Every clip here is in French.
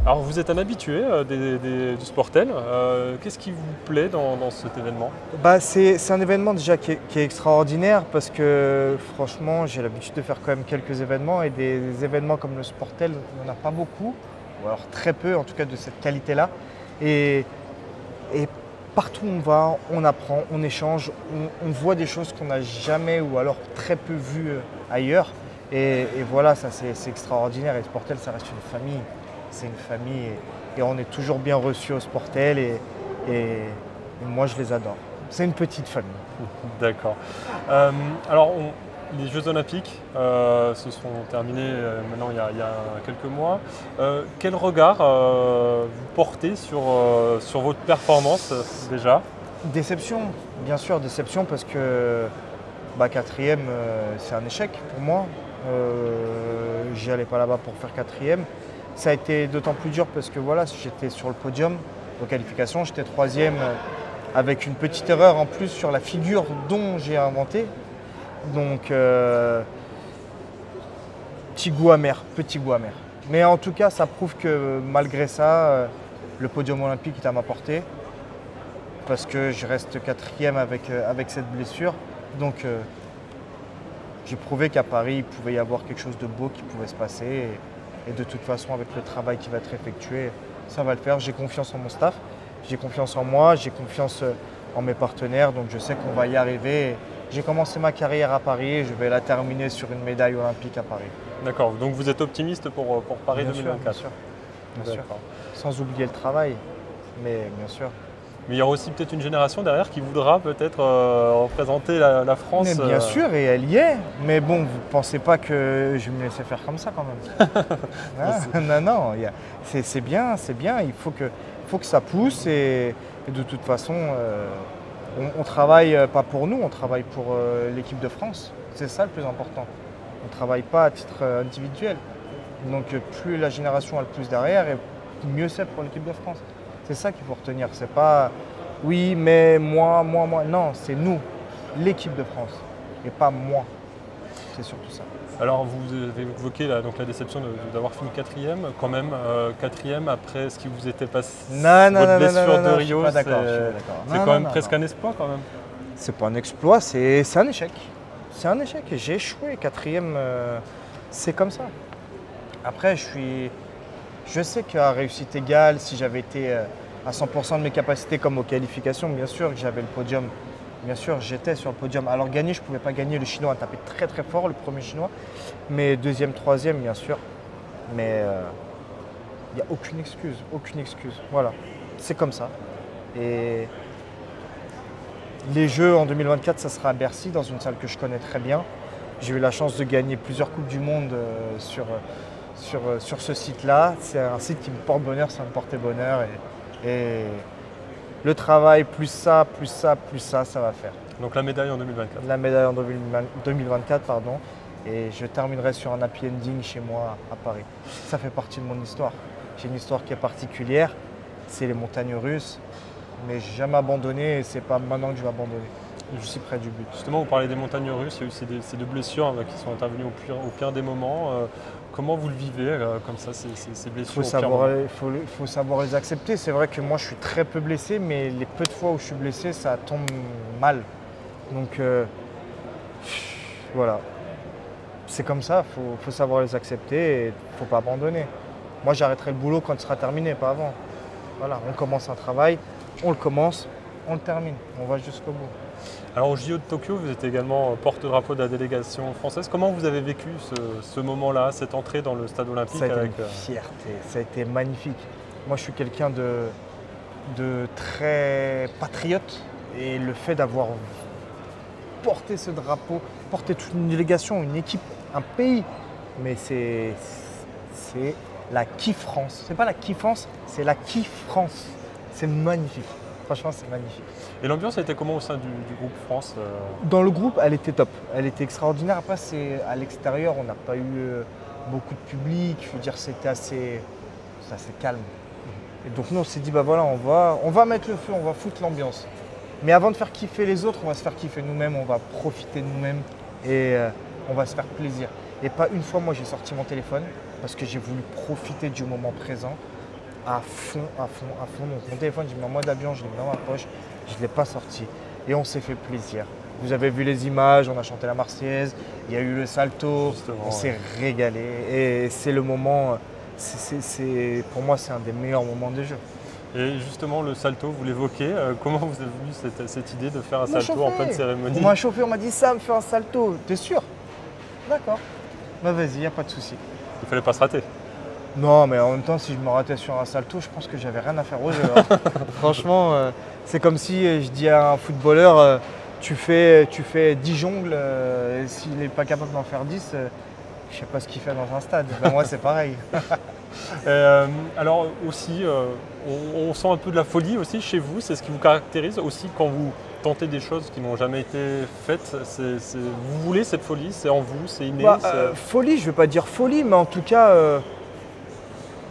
Alors vous êtes un habitué du Sportel. Qu'est-ce qui vous plaît dans cet événement? C'est un événement déjà qui est extraordinaire parce que franchement, j'ai l'habitude de faire quand même quelques événements et des événements comme le Sportel, il n'y en a pas beaucoup, ou alors très peu en tout cas de cette qualité-là. Et, et partout où on va, on apprend, on échange, on voit des choses qu'on n'a jamais ou alors très peu vues ailleurs. Et voilà, ça c'est extraordinaire. Et le Sportel, ça reste une famille. C'est une famille et on est toujours bien reçus au Sportel et moi je les adore. C'est une petite famille. D'accord. Alors, les Jeux Olympiques se sont terminés maintenant il y a quelques mois. Quel regard vous portez sur votre performance déjà? Déception, bien sûr, déception parce que quatrième, c'est un échec pour moi. J'y allais pas là-bas pour faire quatrième. Ça a été d'autant plus dur parce que voilà, j'étais sur le podium de qualification, j'étais troisième avec une petite erreur en plus sur la figure dont j'ai inventé. Donc petit goût amer. Mais en tout cas, ça prouve que malgré ça, le podium olympique est à ma portée parce que je reste quatrième avec cette blessure. Donc j'ai prouvé qu'à Paris, il pouvait y avoir quelque chose de beau qui pouvait se passer. Et de toute façon, avec le travail qui va être effectué, ça va le faire. J'ai confiance en mon staff, j'ai confiance en moi, j'ai confiance en mes partenaires. Donc je sais qu'on va y arriver. J'ai commencé ma carrière à Paris et je vais la terminer sur une médaille olympique à Paris. D'accord, donc vous êtes optimiste pour Paris 2024? Bien sûr. Sans oublier le travail, mais bien sûr. Mais il y aura aussi peut-être une génération derrière qui voudra peut-être représenter la France. Mais bien sûr, et elle y est. Mais bon, vous ne pensez pas que je vais me laisser faire comme ça quand même. Non, c'est bien. Il faut que ça pousse et de toute façon, on travaille pas pour nous, on travaille pour l'équipe de France. C'est ça le plus important. On ne travaille pas à titre individuel. Donc plus la génération elle pousse derrière, et mieux c'est pour l'équipe de France. C'est ça qu'il faut retenir. C'est pas oui, mais moi. Non, c'est nous, l'équipe de France, et pas moi. C'est surtout ça. Alors vous avez évoqué la déception d'avoir fini quatrième, quand même quatrième après ce qui vous était passé, votre blessure de Rio, c'est quand même presque un exploit quand même. C'est pas un exploit, c'est un échec. C'est un échec et j'ai échoué. Quatrième, c'est comme ça. Après, je sais qu'à réussite égale, si j'avais été à 100% de mes capacités comme aux qualifications, bien sûr que j'avais le podium. Bien sûr, j'étais sur le podium. Alors gagner, je ne pouvais pas gagner. Le Chinois a tapé très très fort, le premier Chinois. Mais deuxième, troisième, bien sûr. Mais il n'y a aucune excuse. Voilà, c'est comme ça. Et les Jeux en 2024, ça sera à Bercy, dans une salle que je connais très bien. J'ai eu la chance de gagner plusieurs Coupes du Monde sur ce site-là. C'est un site qui me porte bonheur, ça me portait bonheur. Et le travail, plus ça, ça va faire. Donc la médaille en 2024. La médaille en 2024, pardon. Et je terminerai sur un happy ending chez moi à Paris. Ça fait partie de mon histoire. J'ai une histoire qui est particulière, c'est les montagnes russes. Mais j'ai jamais abandonné et c'est pas maintenant que je vais abandonner. Je suis près du but. Justement, vous parlez des montagnes russes, il y a eu ces deux blessures qui sont intervenues au pire des moments. Comment vous le vivez comme ça, ces blessures? Il faut savoir les accepter. C'est vrai que moi je suis très peu blessé, mais les peu de fois où je suis blessé, ça tombe mal. Donc voilà. C'est comme ça, il faut savoir les accepter et il ne faut pas abandonner. Moi j'arrêterai le boulot quand il sera terminé, pas avant. Voilà, on commence un travail, on le commence, on le termine, on va jusqu'au bout. Alors au JO de Tokyo, vous êtes également porte-drapeau de la délégation française. Comment vous avez vécu ce moment-là, cette entrée dans le stade olympique? Ça a été une fierté, ça a été magnifique. Moi je suis quelqu'un de très patriote et le fait d'avoir porté ce drapeau, porter toute une délégation, une équipe, un pays, mais c'est la Kiff-France. C'est pas la Kiff-France, c'est la Kiff-France. C'est magnifique. Franchement, c'est magnifique. Et l'ambiance a été comment au sein du groupe France? Dans le groupe, elle était top. Elle était extraordinaire. Après, à l'extérieur, on n'a pas eu beaucoup de public. Je veux dire, c'était assez calme. Et donc nous, on s'est dit, voilà, on va mettre le feu, on va foutre l'ambiance. Mais avant de faire kiffer les autres, on va se faire kiffer nous-mêmes, on va profiter de nous-mêmes et on va se faire plaisir. Et pas une fois, moi, j'ai sorti mon téléphone parce que j'ai voulu profiter du moment présent. à fond, à fond, à fond. Donc mon téléphone, je l'ai mis en mode avion, je l'ai mis dans ma poche, je ne l'ai pas sorti. Et on s'est fait plaisir. Vous avez vu les images, on a chanté la Marseillaise, il y a eu le salto, Justement, on s'est régalé. Et c'est le moment, pour moi, c'est un des meilleurs moments du jeu. Et justement, le salto, vous l'évoquez, comment vous avez vu cette idée de faire un On m'a salto en pleine chauffé. cérémonie? On m'a chauffé, on m'a dit Sam, fais un salto. T'es sûr? D'accord. Bah vas-y, y a pas de souci. Il fallait pas se rater. Non, mais en même temps, si je me ratais sur un salto, je pense que j'avais rien à faire au jeu. Hein. Franchement, c'est comme si je dis à un footballeur, tu fais 10 jongles, et s'il n'est pas capable d'en faire 10, je sais pas ce qu'il fait dans un stade. Ben, moi, c'est pareil. Alors aussi, on sent un peu de la folie aussi chez vous, c'est ce qui vous caractérise aussi quand vous tentez des choses qui n'ont jamais été faites. Vous voulez cette folie, c'est en vous, c'est inné. Bah, folie, je vais pas dire folie, mais en tout cas,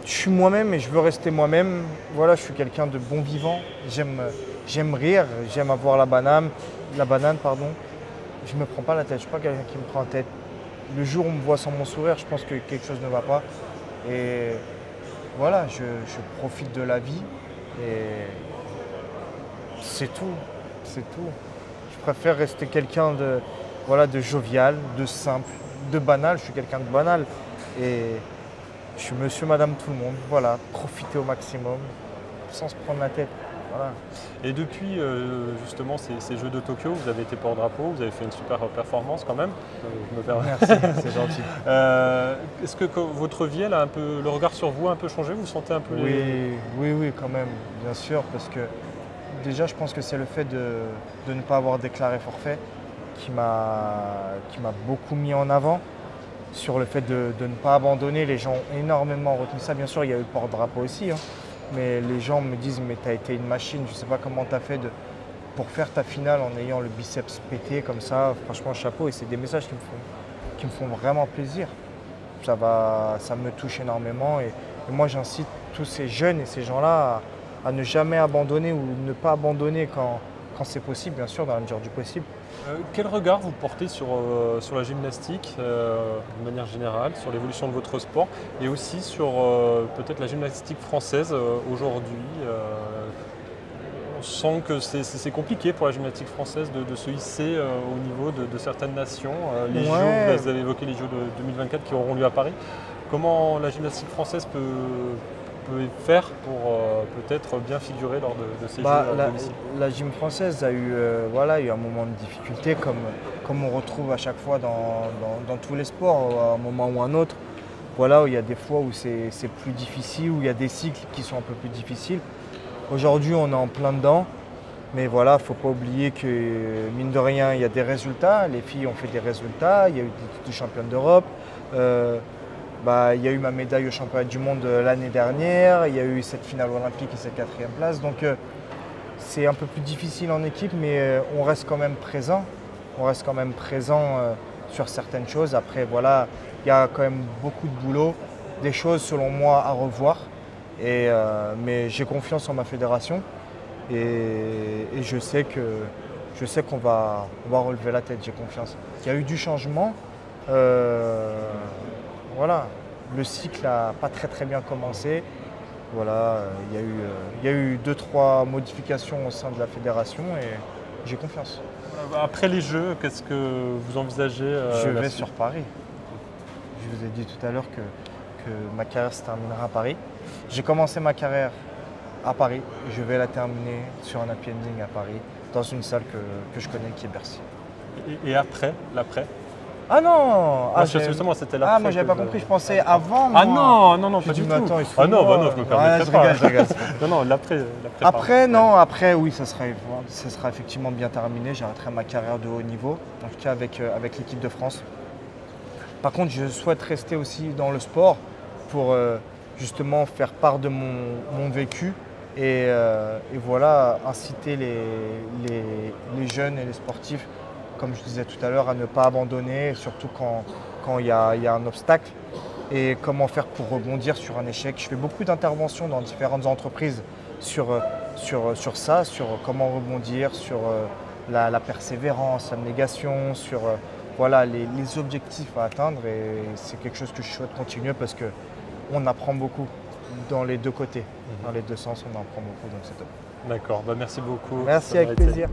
je suis moi-même et je veux rester moi-même. Voilà, je suis quelqu'un de bon vivant. J'aime rire, j'aime avoir la banane, pardon. Je me prends pas la tête, je suis pas quelqu'un qui me prend la tête. Le jour où on me voit sans mon sourire, je pense que quelque chose ne va pas. Et voilà, je profite de la vie et c'est tout, c'est tout. Je préfère rester quelqu'un de, voilà, de jovial, de simple, de banal. Je suis quelqu'un de banal et je suis monsieur, madame, tout le monde. Voilà, profiter au maximum sans se prendre la tête. Voilà. Et depuis justement ces Jeux de Tokyo, vous avez été porte-drapeau, vous avez fait une super performance quand même. Je me permets. Merci, c'est gentil. Est-ce que votre vie, elle a un peu, le regard sur vous a un peu changé? Vous sentez un peu Oui, quand même, bien sûr, parce que déjà, je pense que c'est le fait de ne pas avoir déclaré forfait qui m'a beaucoup mis en avant. Sur le fait de ne pas abandonner, les gens ont énormément retenu ça. Bien sûr, il y a eu le porte-drapeau aussi, hein. Mais les gens me disent, mais tu as été une machine, je ne sais pas comment tu as fait pour faire ta finale en ayant le biceps pété comme ça. Franchement, chapeau. Et c'est des messages qui me font vraiment plaisir. Ça me touche énormément. Et moi, j'incite tous ces jeunes et ces gens-là à ne jamais abandonner ou ne pas abandonner quand c'est possible, bien sûr, dans la mesure du possible. Quel regard vous portez sur la gymnastique de manière générale, sur l'évolution de votre sport et aussi sur peut-être la gymnastique française aujourd'hui? On sent que c'est compliqué pour la gymnastique française de se hisser au niveau de certaines nations. Les Jeux, vous avez évoqué les Jeux de 2024 qui auront lieu à Paris. Comment la gymnastique française peut faire pour peut-être bien figurer lors de ces Jeux à domicile? La gym française a eu, eu un moment de difficulté comme on retrouve à chaque fois dans tous les sports, à un moment ou un autre. Voilà, où il y a des fois où c'est plus difficile, où il y a des cycles qui sont un peu plus difficiles. Aujourd'hui, on est en plein dedans, mais voilà, il ne faut pas oublier que, mine de rien, il y a des résultats. Les filles ont fait des résultats, il y a eu des titres de championne d'Europe. Il y a eu ma médaille au championnat du monde l'année dernière, il y a eu cette finale olympique et cette 4e place. Donc c'est un peu plus difficile en équipe, mais on reste quand même présent. On reste quand même présent sur certaines choses. Après, voilà, il y a quand même beaucoup de boulot, des choses selon moi à revoir. Mais j'ai confiance en ma fédération et je sais qu'on va relever la tête, j'ai confiance. Il y a eu du changement. Voilà, le cycle n'a pas très bien commencé. Voilà, il y a eu 2-3 modifications au sein de la fédération et j'ai confiance. Après les Jeux, qu'est-ce que vous envisagez Je vais sur Paris. Je vous ai dit tout à l'heure que ma carrière se terminera à Paris. J'ai commencé ma carrière à Paris. Je vais la terminer sur un happy ending à Paris, dans une salle que je connais qui est Bercy. Et après, l'après? Ah non! Justement, c'était l'après. Ah, moi j'avais pas compris, je pensais avant. Ah non, pas du tout. Attends, Ah non, je me permettrais pas. Je rigole. Non, l'après. Après, oui, ça sera effectivement bien terminé. J'arrêterai ma carrière de haut niveau, en tout cas avec l'équipe de France. Par contre, je souhaite rester aussi dans le sport pour justement faire part de mon vécu et voilà, inciter les jeunes et les sportifs, comme je disais tout à l'heure, à ne pas abandonner, surtout quand il y a un obstacle, et comment faire pour rebondir sur un échec. Je fais beaucoup d'interventions dans différentes entreprises sur ça, sur comment rebondir, sur la persévérance, l'abnégation, sur voilà, les objectifs à atteindre. Et c'est quelque chose que je souhaite continuer parce qu'on apprend beaucoup. dans les deux côtés. Dans les deux sens, on en prend beaucoup, donc c'est top. D'accord, bah, merci beaucoup. Merci, Ça m'a avec été- plaisir.